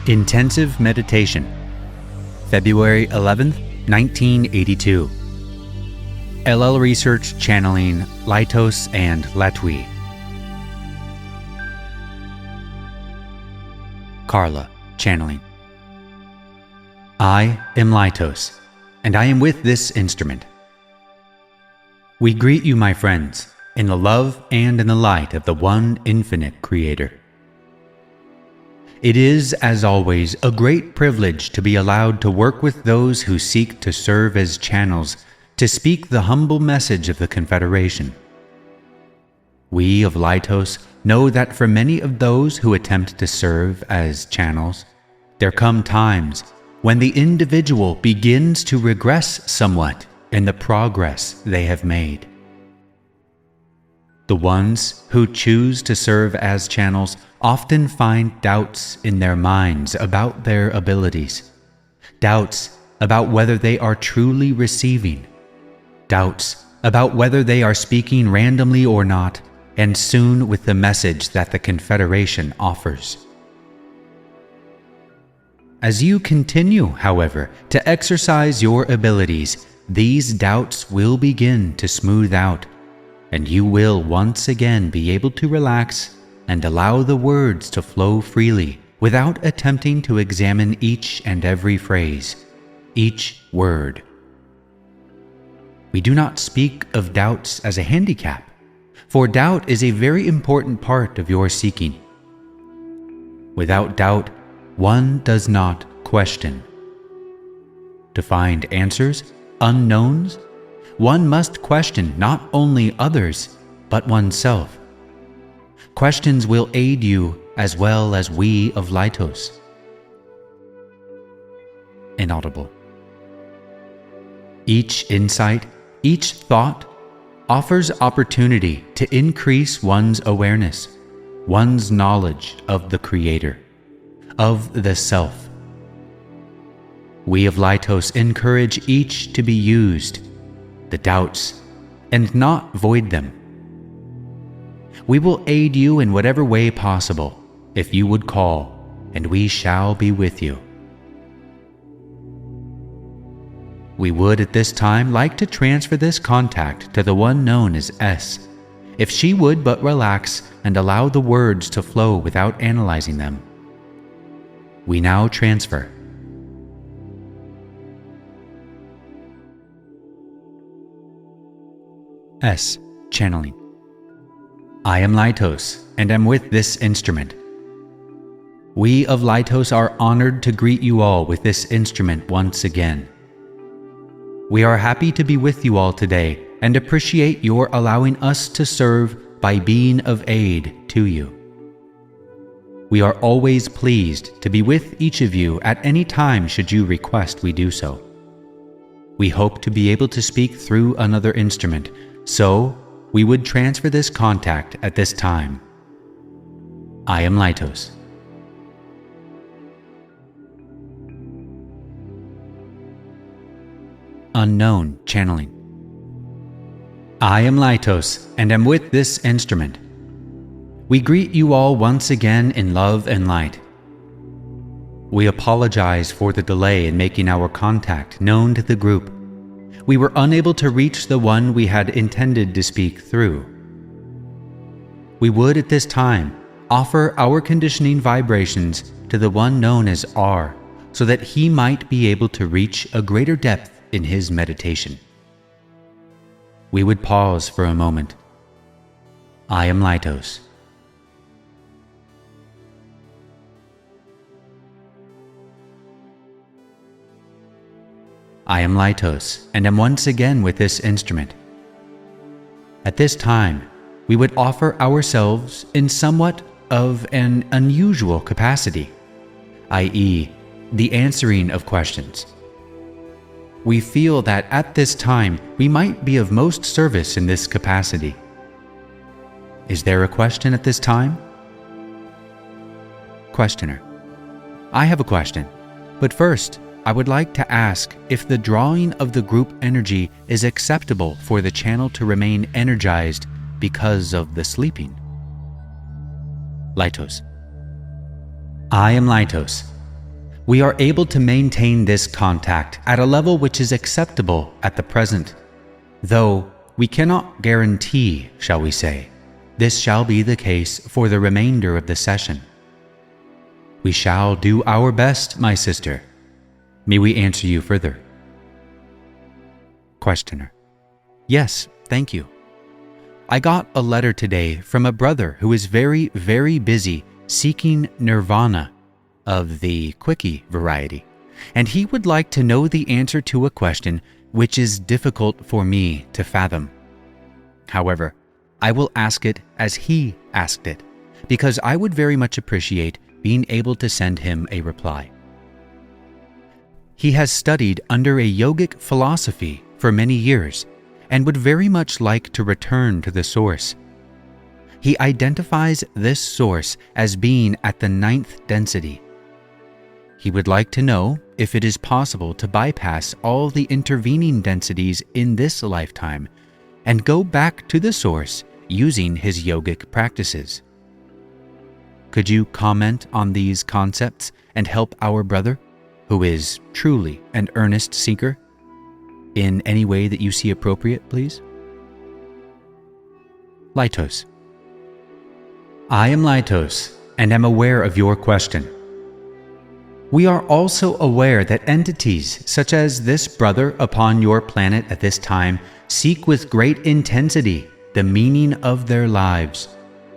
Intensive Meditation, February 11th, 1982. LL Research channeling Laitos and Latwi. Carla channeling. I am Laitos, and I am with this instrument. We greet you, my friends, in the love and in the light of the one infinite Creator. It is, as always, a great privilege to be allowed to work with those who seek to serve as channels to speak the humble message of the Confederation. We of Laitos know that for many of those who attempt to serve as channels, there come times when the individual begins to regress somewhat in the progress they have made. The ones who choose to serve as channels often find doubts in their minds about their abilities, doubts about whether they are truly receiving, doubts about whether they are speaking randomly or not, and soon with the message that the Confederation offers. As you continue, however, to exercise your abilities, these doubts will begin to smooth out, and you will once again be able to relax and allow the words to flow freely without attempting to examine each and every phrase, each word. We do not speak of doubts as a handicap, for doubt is a very important part of your seeking. Without doubt, one does not question. To find answers, unknowns, one must question not only others, but oneself. Questions will aid you as well as we of Laitos. Inaudible. Each insight, each thought, offers opportunity to increase one's awareness, one's knowledge of the Creator, of the Self. We of Laitos encourage each to be used, the doubts, and not void them. We will aid you in whatever way possible, if you would call, and we shall be with you. We would at this time like to transfer this contact to the one known as S, if she would but relax and allow the words to flow without analyzing them. We now transfer. S. Channeling. I am Laitos, and am with this instrument. We of Laitos are honored to greet you all with this instrument once again. We are happy to be with you all today and appreciate your allowing us to serve by being of aid to you. We are always pleased to be with each of you at any time should you request we do so. We hope to be able to speak through another instrument, so we would transfer this contact at this time. I am Laitos. Unknown channeling. I am Laitos, and am with this instrument. We greet you all once again in love and light. We apologize for the delay in making our contact known to the group. We were unable to reach the one we had intended to speak through. We would at this time offer our conditioning vibrations to the one known as R, so that he might be able to reach a greater depth in his meditation. We would pause for a moment. I am Laitos. I am Laitos, and am once again with this instrument. At this time, we would offer ourselves in somewhat of an unusual capacity, i.e., the answering of questions. We feel that at this time we might be of most service in this capacity. Is there a question at this time? Questioner. I have a question, but first, I would like to ask if the drawing of the group energy is acceptable for the channel to remain energized because of the sleeping. Laitos. I am Laitos, We are able to maintain this contact at a level which is acceptable at the present, though we cannot guarantee, shall we say, this shall be the case for the remainder of the session. We shall do our best, my sister. May we answer you further? Questioner: Yes, thank you. I got a letter today from a brother who is very, very busy seeking nirvana of the quickie variety, and he would like to know the answer to a question which is difficult for me to fathom. However, I will ask it as he asked it, because I would very much appreciate being able to send him a reply. He has studied under a yogic philosophy for many years and would very much like to return to the source. He identifies this source as being at the 9th density. He would like to know if it is possible to bypass all the intervening densities in this lifetime and go back to the source using his yogic practices. Could you comment on these concepts and help our brother, who is truly an earnest seeker, in any way that you see appropriate, please? Laitos: I am Laitos and am aware of your question. We are also aware that entities such as this brother upon your planet at this time seek with great intensity the meaning of their lives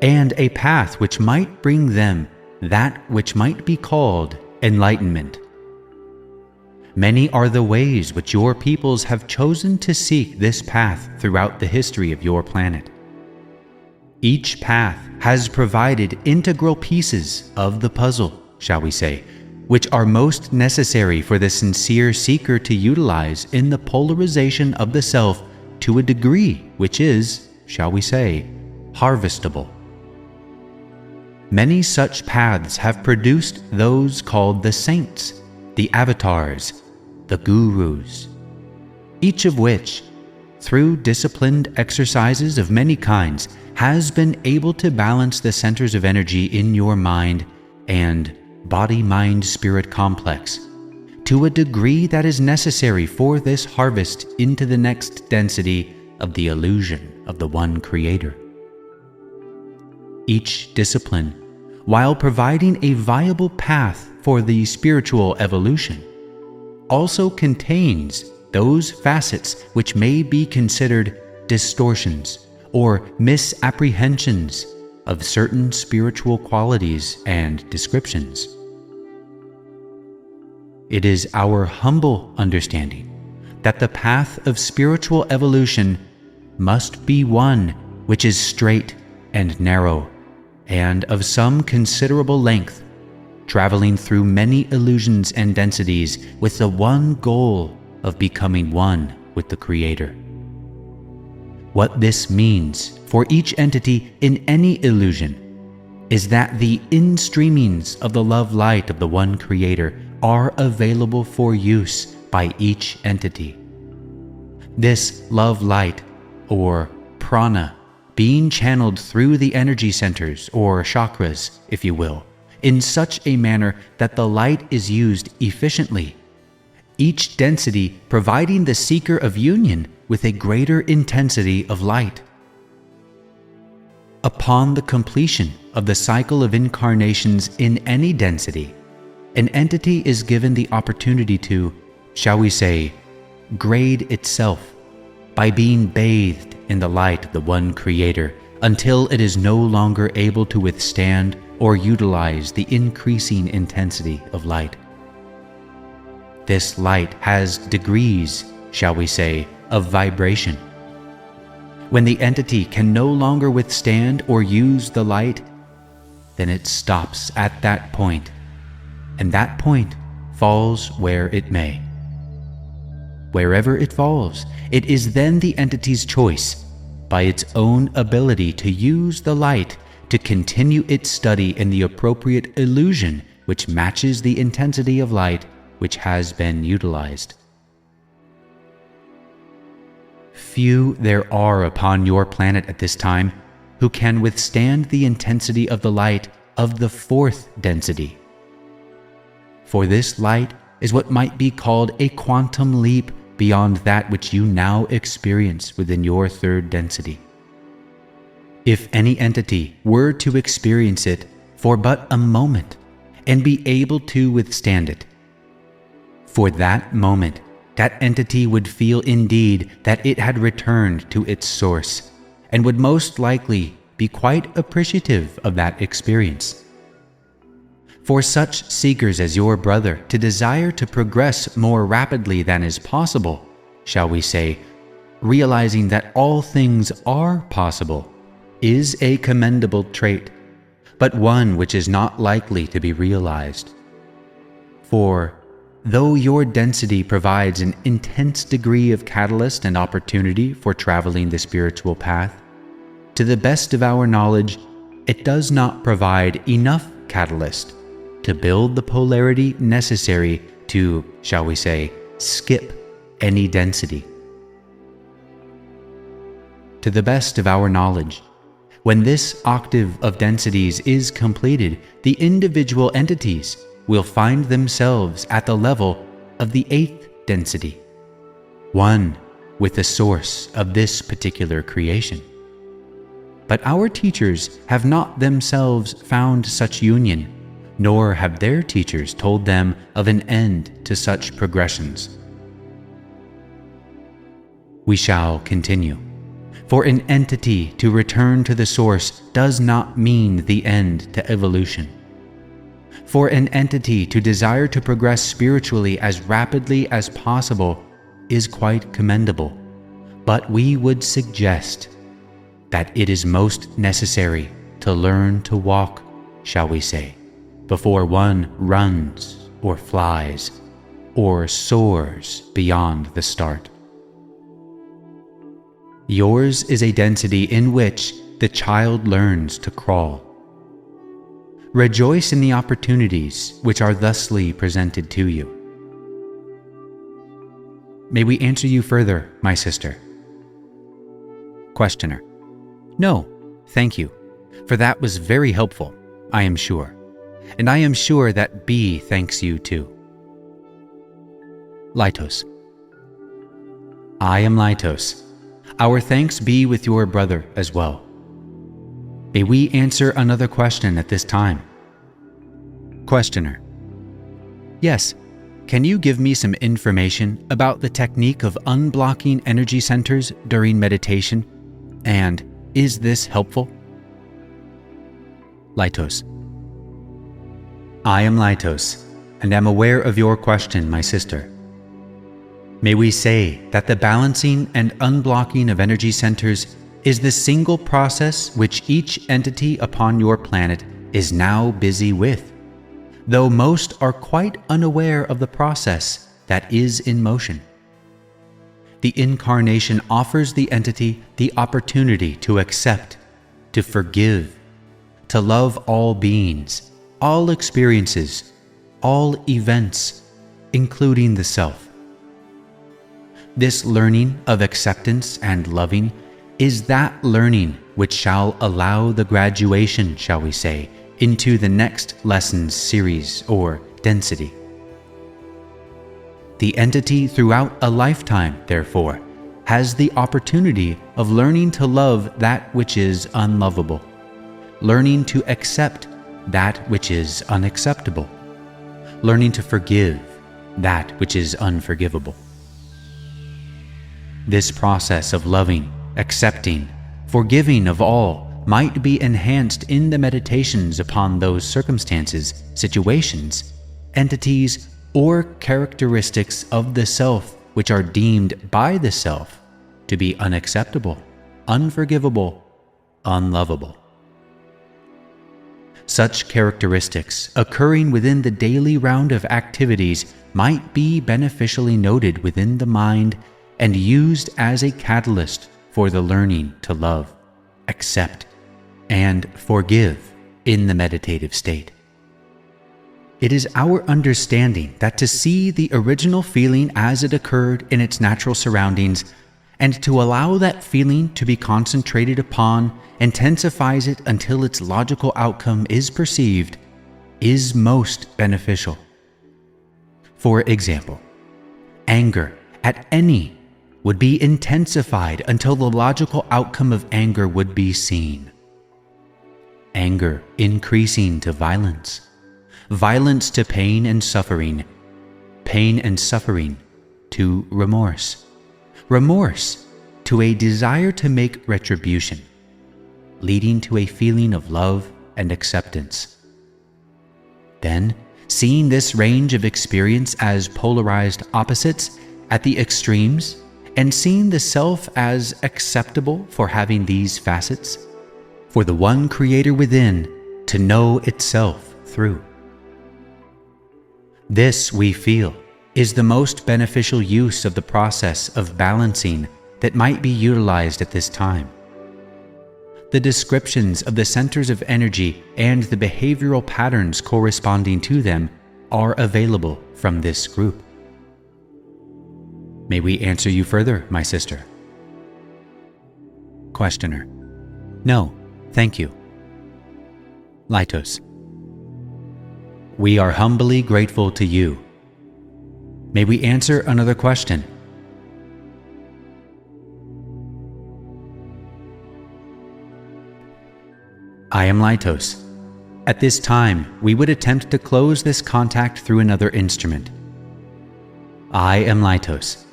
and a path which might bring them that which might be called enlightenment. Many are the ways which your peoples have chosen to seek this path throughout the history of your planet. Each path has provided integral pieces of the puzzle, shall we say, which are most necessary for the sincere seeker to utilize in the polarization of the self to a degree which is, shall we say, harvestable. Many such paths have produced those called the saints, the avatars, the gurus, each of which, through disciplined exercises of many kinds, has been able to balance the centers of energy in your mind and body-mind-spirit complex to a degree that is necessary for this harvest into the next density of the illusion of the one Creator. Each discipline, while providing a viable path for the spiritual evolution, also contains those facets which may be considered distortions or misapprehensions of certain spiritual qualities and descriptions. It is our humble understanding that the path of spiritual evolution must be one which is straight and narrow and of some considerable length, traveling through many illusions and densities with the one goal of becoming one with the Creator. What this means for each entity in any illusion is that the in-streamings of the love light of the one Creator are available for use by each entity. This love light, or prana, being channeled through the energy centers, or chakras, if you will, in such a manner that the light is used efficiently, each density providing the seeker of union with a greater intensity of light. Upon the completion of the cycle of incarnations in any density, an entity is given the opportunity to, shall we say, grade itself by being bathed in the light of the one Creator until it is no longer able to withstand or utilize the increasing intensity of light. This light has degrees, shall we say, of vibration. When the entity can no longer withstand or use the light, then it stops at that point, and that point falls where it may. Wherever it falls, it is then the entity's choice, by its own ability to use the light to continue its study in the appropriate illusion which matches the intensity of light which has been utilized. Few there are upon your planet at this time who can withstand the intensity of the light of the 4th density. for this light is what might be called a quantum leap beyond that which you now experience within your third density. If any entity were to experience it for but a moment and be able to withstand it, for that moment, that entity would feel indeed that it had returned to its source and would most likely be quite appreciative of that experience. For such seekers as your brother to desire to progress more rapidly than is possible, shall we say, realizing that all things are possible, is a commendable trait, but one which is not likely to be realized. For, though your density provides an intense degree of catalyst and opportunity for traveling the spiritual path, to the best of our knowledge, it does not provide enough catalyst to build the polarity necessary to, shall we say, skip any density. To the best of our knowledge, when this octave of densities is completed, the individual entities will find themselves at the level of the 8th density, one with the source of this particular creation. But our teachers have not themselves found such union, nor have their teachers told them of an end to such progressions. We shall continue. For an entity to return to the source does not mean the end to evolution. For an entity to desire to progress spiritually as rapidly as possible is quite commendable, but we would suggest that it is most necessary to learn to walk, shall we say, before one runs or flies or soars beyond the start. Yours is a density in which the child learns to crawl. Rejoice in the opportunities which are thusly presented to you. May we answer you further, my sister? Questioner: No, thank you, for that was very helpful, I am sure. And I am sure that B thanks you too. Laitos: I am Laitos. Our thanks be with your brother as well. May we answer another question at this time? Questioner: Yes. Can you give me some information about the technique of unblocking energy centers during meditation? And is this helpful? Laitos: I am Laitos, and am aware of your question, my sister. May we say that the balancing and unblocking of energy centers is the single process which each entity upon your planet is now busy with, though most are quite unaware of the process that is in motion. The incarnation offers the entity the opportunity to accept, to forgive, to love all beings, all experiences, all events, including the self. This learning of acceptance and loving is that learning which shall allow the graduation, shall we say, into the next lessons series or density. The entity throughout a lifetime, therefore, has the opportunity of learning to love that which is unlovable, learning to accept that which is unacceptable, learning to forgive that which is unforgivable. This process of loving, accepting, forgiving of all might be enhanced in the meditations upon those circumstances, situations, entities, or characteristics of the self which are deemed by the self to be unacceptable, unforgivable, unlovable. Such characteristics occurring within the daily round of activities might be beneficially noted within the mind and used as a catalyst for the learning to love, accept, and forgive in the meditative state. It is our understanding that to see the original feeling as it occurred in its natural surroundings and to allow that feeling to be concentrated upon intensifies it until its logical outcome is perceived is most beneficial, For example, anger at any would be intensified until the logical outcome of anger would be seen. Anger increasing to violence, violence to pain and suffering to remorse, remorse to a desire to make retribution, leading to a feeling of love and acceptance. Then, seeing this range of experience as polarized opposites at the extremes, and seeing the self as acceptable for having these facets, for the one creator within to know itself through. This, we feel, is the most beneficial use of the process of balancing that might be utilized at this time. The descriptions of the centers of energy and the behavioral patterns corresponding to them are available from this group. May we answer you further, my sister? Questioner: No, thank you. Laitos: We are humbly grateful to you. May we answer another question? I am Laitos. At this time, we would attempt to close this contact through another instrument. I am Laitos.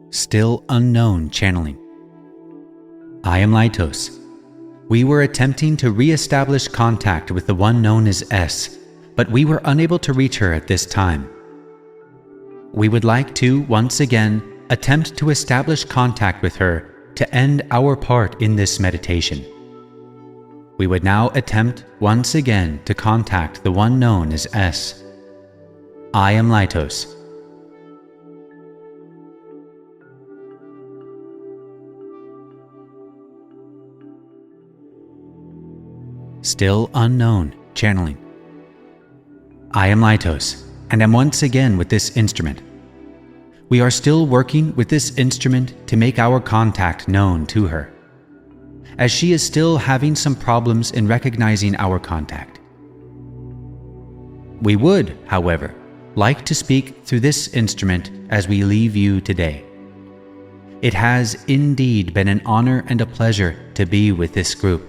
Still unknown channeling. I am Laitos. We were attempting to re-establish contact with the one known as S, but we were unable to reach her at this time. We would like to, once again, attempt to establish contact with her to end our part in this meditation. We would now attempt once again to contact the one known as S. I am Laitos. Still unknown channeling. I am Laitos, and am once again with this instrument. We are still working with this instrument to make our contact known to her, as she is still having some problems in recognizing our contact. We would, however, like to speak through this instrument as we leave you today. It has indeed been an honor and a pleasure to be with this group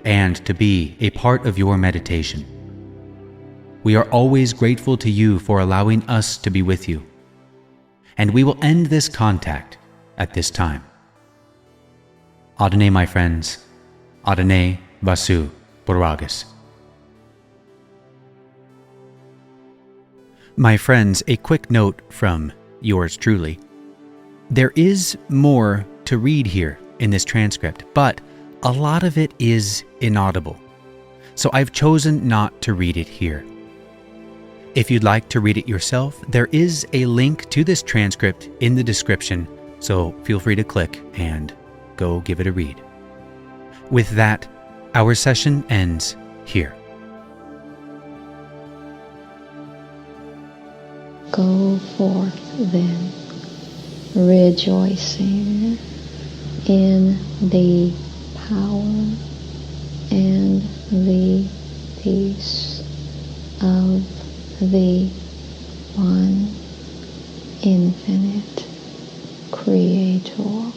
and to be a part of your meditation. We are always grateful to you for allowing us to be with you, and we will end this contact at this time. Adonai, my friends, Adonai Vasu Boragas. My friends, a quick note from yours truly. There is more to read here in this transcript, but a lot of it is inaudible, so I've chosen not to read it here. If you'd like to read it yourself, there is a link to this transcript in the description, so feel free to click and go give it a read. With that, our session ends here. Go forth then, rejoicing in the power and the peace of the one infinite Creator.